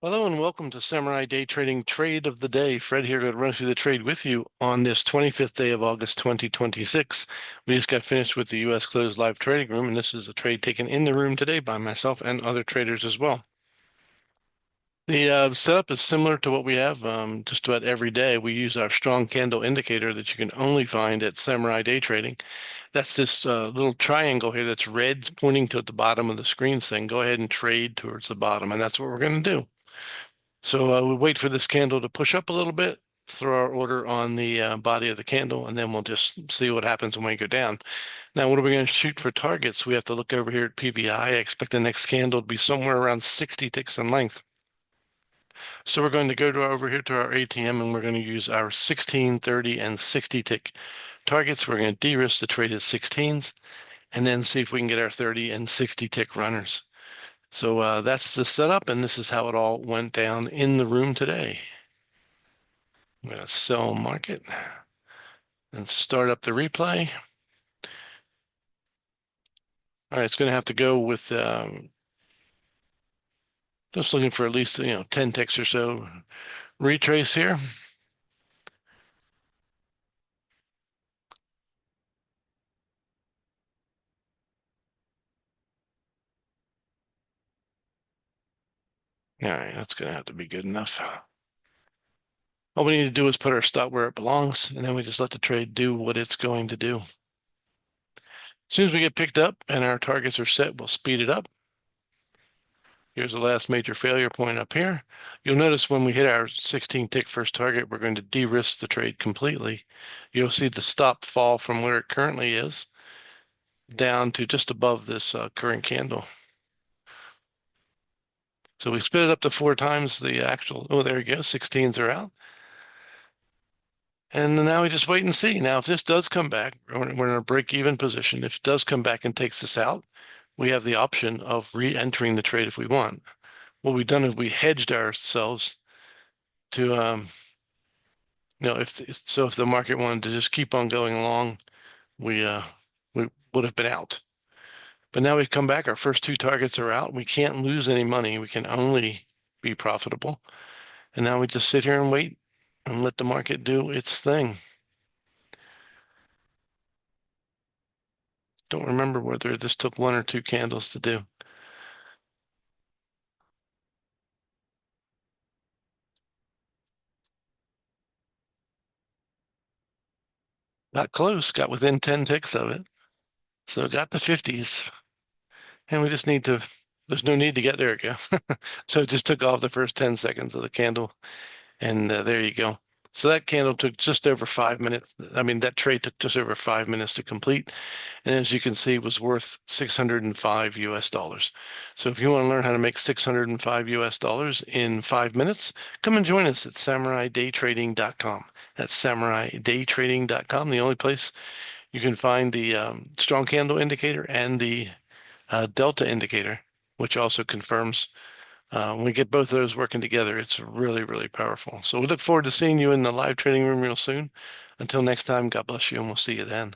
Hello and welcome to Samurai Day Trading Trade of the Day. Fred here to run through the trade with you on this 25th day of August 2026. We just got finished with the U.S. closed live trading room, and this is a trade taken in the room today by myself and other traders as well. The setup is similar to what we have just about every day. We use our strong candle indicator that you can only find at Samurai Day Trading. That's this little triangle here that's red pointing to the bottom of the screen saying, go ahead and trade towards the bottom, and that's what we're going to do. So we wait for this candle to push up a little bit, throw our order on the body of the candle, and then we'll just see what happens when we go down. Now, what are we going to shoot for targets? We have to look over here at PVI. I expect the next candle to be somewhere around 60 ticks in length. So we're going to go over here to our ATM, and we're going to use our 16, 30, and 60 tick targets. We're going to de-risk the trade at 16s, and then see if we can get our 30 and 60 tick runners. So that's the setup, and this is how it all went down in the room today. I'm going to sell market and start up the replay. All right, it's going to have to go with just looking for at least 10 ticks or so. Retrace here. All right, that's going to have to be good enough. All we need to do is put our stop where it belongs, and then we just let the trade do what it's going to do. As soon as we get picked up and our targets are set, we'll speed it up. Here's the last major failure point up here. You'll notice when we hit our 16 tick first target, we're going to de-risk the trade completely. You'll see the stop fall from where it currently is down to just above this current candle. So we split it up to 4 times the actual, oh, there you go, 16s are out. And now we just wait and see. Now, if this does come back, we're in a break-even position. If it does come back and takes us out, we have the option of re-entering the trade if we want. What we've done is we hedged ourselves to, if the market wanted to just keep on going along, we would have been out. But now we've come back. Our first 2 targets are out. We can't lose any money. We can only be profitable. And now we just sit here and wait and let the market do its thing. Don't remember whether this took 1 or 2 candles to do. Got close, got within 10 ticks of it. So got the 50s. And we just need to, there's no need to get there again. So it just took off the first 10 seconds of the candle. And there you go. So that candle took just over 5 minutes. I mean, that trade took just over 5 minutes to complete. And as you can see, it was worth 605 US dollars. So if you want to learn how to make 605 US dollars in 5 minutes, come and join us at SamuraiDayTrading.com. That's SamuraiDayTrading.com, the only place you can find the strong candle indicator and the delta indicator, which also confirms when we get both of those working together, it's really, really powerful. So we look forward to seeing you in the live trading room real soon. Until next time, God bless you, and we'll see you then.